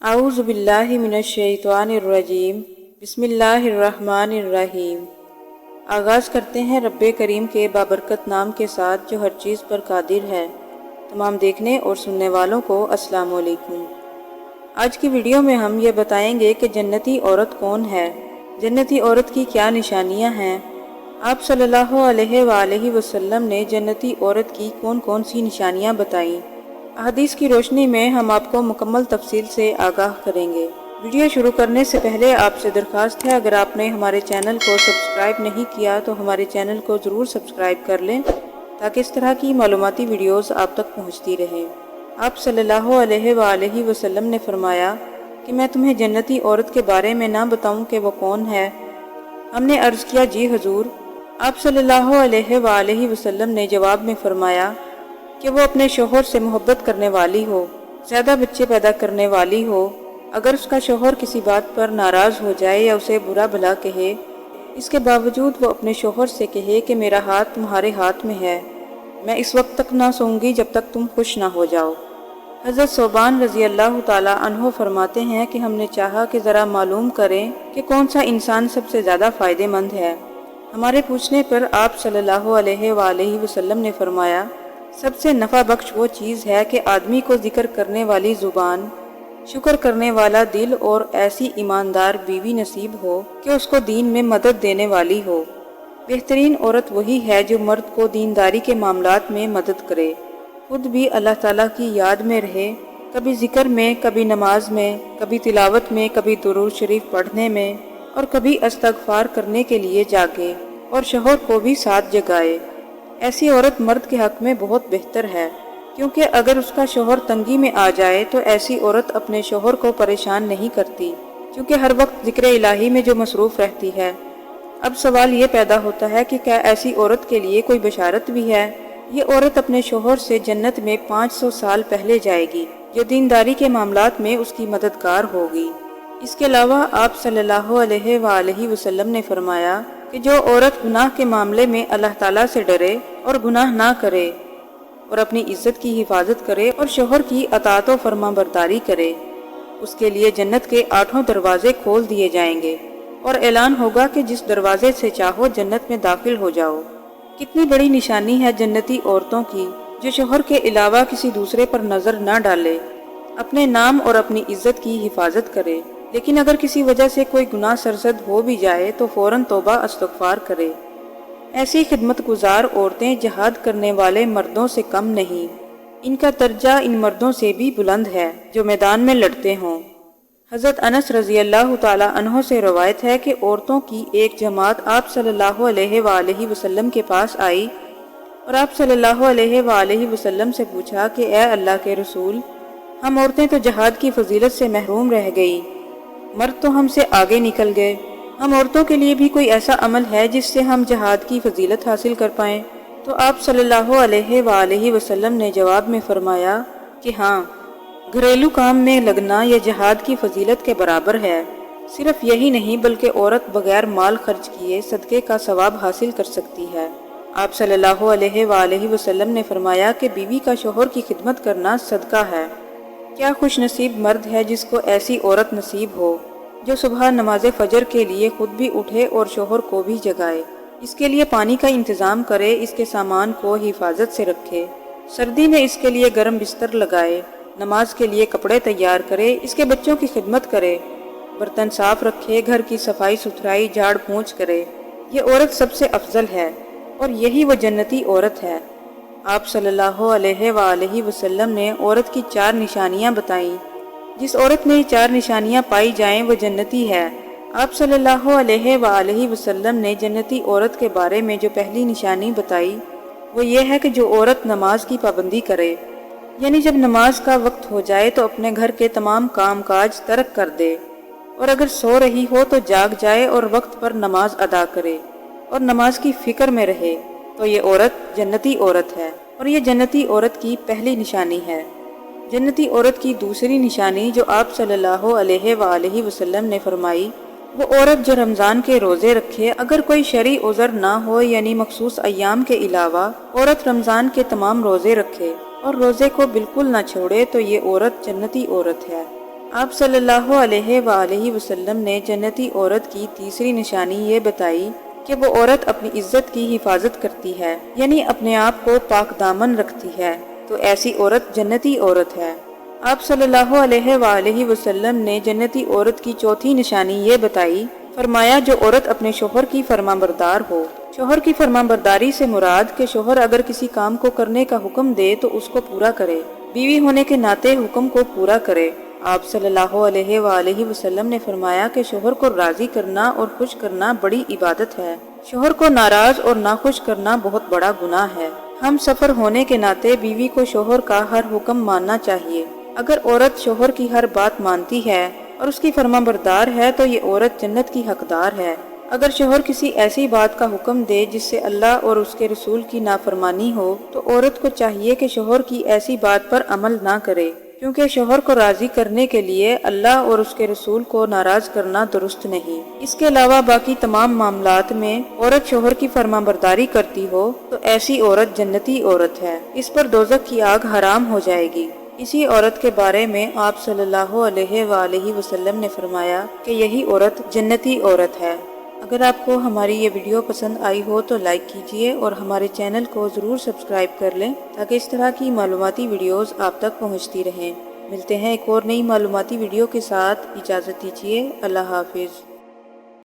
अऊज़ु बिल्लाहि मिनश्शैतानिर्रजीम बिस्मिल्लाहिर्रहमानिर्रहीम। आगाज़ करते हैं रब्बे करीम के बाबरकत नाम के साथ जो हर चीज़ पर कादिर है। तमाम देखने और सुनने वालों को अस्सलाम वालेकुम। आज की वीडियो में हम ये बताएंगे कि जन्नती औरत कौन है, जन्नती औरत की क्या निशानियां हैं। आप सल्लल्लाहु अलैहि वसल्लम ने जन्नती औरत की कौन कौन सी निशानियां बताईं। अहदीस की रोशनी में हम आपको मुकम्मल तफसील से आगाह करेंगे। वीडियो शुरू करने से पहले आपसे दरख्वास्त है, अगर आपने हमारे चैनल को सब्सक्राइब नहीं किया तो हमारे चैनल को ज़रूर सब्सक्राइब कर लें ताकि इस तरह की मालूमाती वीडियोस आप तक पहुंचती रहें। आप सल्लल्लाहु अलैहि वसल्लम ने फरमाया कि मैं तुम्हें जन्नती औरत के बारे में ना बताऊं कि वो कौन है। हमने अर्ज़ किया, जी हुजूर। आप सल्लल्लाहु अलैहि वसल्लम ने जवाब में फरमाया कि वो अपने शोहर से मोहब्बत करने वाली हो, ज़्यादा बच्चे पैदा करने वाली हो। अगर उसका शोहर किसी बात पर नाराज़ हो जाए या उसे बुरा भला कहे, इसके बावजूद वो अपने शोहर से कहे कि मेरा हाथ तुम्हारे हाथ में है, मैं इस वक्त तक ना सोऊंगी जब तक तुम खुश ना हो जाओ। हज़रत सोबान रज़ी अल्लाह ताला अन्हो फरमाते हैं कि हमने चाहा कि ज़रा मालूम करें कि कौन सा इंसान सबसे ज़्यादा फ़ायदेमंद है। हमारे पूछने पर आप सल्लल्लाहु अलैहि वसल्लम ने फरमाया, सबसे नफ़ा बख्श वो चीज़ है कि आदमी को जिक्र करने वाली ज़ुबान, शुक्र करने वाला दिल और ऐसी ईमानदार बीवी नसीब हो कि उसको दीन में मदद देने वाली हो। बेहतरीन औरत वही है जो मर्द को दीनदारी के मामलात में मदद करे, खुद भी अल्लाह ताला की याद में रहे, कभी जिक्र में, कभी नमाज में, कभी तिलावत में, कभी दुरूद शरीफ पढ़ने में और कभी इस्तग़फ़ार करने के लिए जागे और शोहर को भी साथ जगाए। ऐसी औरत मर्द के हक़ में बहुत बेहतर है, क्योंकि अगर उसका शोहर तंगी में आ जाए तो ऐसी औरत अपने शोहर को परेशान नहीं करती, क्योंकि हर वक्त ज़िक्र इलाही में जो मसरूफ़ रहती है। अब सवाल ये पैदा होता है कि क्या ऐसी औरत के लिए कोई बशारत भी है। ये औरत अपने शोहर से जन्नत में 500 साल पहले जाएगी, जो दीनदारी के मामलात में उसकी मददगार होगी। इसके अलावा आप सल्लल्लाहु अलैहि वसल्लम ने फरमाया कि जो औरत गुनाह के मामले में अल्लाह ताला से डरे और गुनाह ना करे और अपनी इज्जत की हिफाजत करे और शोहर की अताअत व फरमाबरदारी करे, उसके लिए जन्नत के 8 दरवाजे खोल दिए जाएंगे और ऐलान होगा कि जिस दरवाजे से चाहो जन्नत में दाखिल हो जाओ। कितनी बड़ी निशानी है जन्नती औरतों की, जो शोहर के अलावा किसी दूसरे पर नजर न डाले, अपने नाम और अपनी इज्जत की हिफाजत करे। लेकिन अगर किसी वजह से कोई गुनाह सरजद हो भी जाए तो फौरन तौबा इस्तग़फ़ार करे। ऐसी खिदमतगुजार औरतें जिहाद करने वाले मर्दों से कम नहीं, इनका दर्जा इन मर्दों से भी बुलंद है जो मैदान में लड़ते हों। हज़रत अनस रज़ी अल्लाह ताला अन्हो से रवायत है कि औरतों की एक जमात आप सल्लल्लाहु अलैहि वसल्लम के पास आई और आप सल्लल्लाहु अलैहि वसल्लम से पूछा कि ए अल्लाह के रसूल, हम औरतें तो जहाद की फजीलत से महरूम रह गई, मर्द तो हमसे आगे निकल गए। हम औरतों के लिए भी कोई ऐसा अमल है जिससे हम जहाद की फजीलत हासिल कर पाएं? तो आप सल्लल्लाहु अलैहि वसल्लम ने जवाब में फरमाया कि हाँ, घरेलू काम में लगना यह जहाद की फजीलत के बराबर है। सिर्फ यही नहीं बल्कि औरत बगैर माल खर्च किए सदक़े का सवाब हासिल कर सकती है। आप सल्लल्लाहु अलैहि वसल्लम ने फरमाया कि बीवी का शोहर की खिदमत करना सदका है। क्या खुश नसीब मर्द है जिसको ऐसी औरत नसीब हो जो सुबह नमाज फजर के लिए खुद भी उठे और शोहर को भी जगाए, इसके लिए पानी का इंतज़ाम करे, इसके सामान को हिफाजत से रखे, सर्दी में इसके लिए गर्म बिस्तर लगाए, नमाज के लिए कपड़े तैयार करे, इसके बच्चों की खिदमत करे, बर्तन साफ रखे, घर की सफाई सुथराई झाड़ पोंछ करे। ये औरत सबसे अफजल है और यही वो जन्नती औरत है। आप सल्लल्लाहु अलैहि वसल्लम ने औरत की 4 निशानियां बताईं। जिस औरत में ये 4 निशानियां पाई जाएं वो जन्नती है। आप सल्लल्लाहु अलैहि वसल्लम ने जन्नती औरत के बारे में जो पहली निशानी बताई वो ये है कि जो औरत नमाज की पाबंदी करे, यानी जब नमाज का वक्त हो जाए तो अपने घर के तमाम काम काज तर्क कर दे और अगर सो रही हो तो जाग जाए और वक्त पर नमाज अदा करे और नमाज की फिक्र में रहे, तो ये औरत जन्नती औरत है और ये जन्नती औरत की पहली निशानी है। जन्नती औरत की दूसरी निशानी जो आप सल्लल्लाहु अलैहि वसल्लम ने फरमाई, वो औरत जो रमज़ान के रोज़े रखे, अगर कोई शरई उज़र ना हो यानी मखसूस अय्याम के अलावा औरत रमज़ान के तमाम रोज़े रखे और रोज़े को बिल्कुल ना छोड़े, तो ये औरत जन्नती औरत है। آپ صلی اللہ علیہ وآلہ وسلم نے جنتی عورت کی تیسری نشانی یہ بتائی کہ وہ عورت اپنی عزت کی حفاظت کرتی ہے، یعنی اپنے آپ کو پاک دامن رکھتی ہے، تو ایسی عورت جنتی عورت ہے۔ آپ صلی اللہ علیہ وآلہ وسلم نے جنتی عورت کی چوتھی نشانی یہ بتائی، فرمایا جو عورت اپنے شوہر کی فرمانبردار ہو۔ شوہر کی فرمانبرداری سے مراد کہ شوہر اگر کسی کام کو کرنے کا حکم دے تو اس کو پورا کرے، بیوی ہونے کے ناطے حکم کو پورا کرے۔ آپ صلی اللہ علیہ وآلہ وسلم نے فرمایا کہ شوہر کو راضی کرنا اور خوش کرنا بڑی عبادت ہے، شوہر کو ناراض اور ناخوش کرنا بہت بڑا گناہ ہے۔ ہم سفر ہونے کے ناطے بیوی کو شوہر کا ہر حکم ماننا چاہیے۔ اگر عورت شوہر کی ہر بات مانتی ہے اور اس کی فرمانبردار ہے تو یہ عورت جنت کی حقدار ہے۔ اگر شوہر کسی ایسی بات کا حکم دے جس سے اللہ اور اس کے رسول کی نافرمانی ہو تو عورت کو چاہیے کہ شوہر کی ایسی بات پر عمل نہ کرے، کیونکہ شوہر کو راضی کرنے کے لیے اللہ اور اس کے رسول کو ناراض کرنا درست نہیں۔ اس کے علاوہ باقی تمام معاملات میں عورت شوہر کی فرمانبرداری کرتی ہو تو ایسی عورت جنتی عورت ہے، اس پر دوزخ کی آگ حرام ہو جائے گی۔ اسی عورت کے بارے میں آپ صلی اللہ علیہ وآلہ وسلم نے فرمایا کہ یہی عورت جنتی عورت ہے۔ اگر آپ کو ہماری یہ ویڈیو پسند آئی ہو تو لائک کیجئے اور ہمارے چینل کو ضرور سبسکرائب کر لیں تاکہ اس طرح کی معلوماتی ویڈیوز آپ تک پہنچتی رہیں۔ ملتے ہیں ایک اور نئی معلوماتی ویڈیو کے ساتھ، اجازت دیجیے، اللہ حافظ۔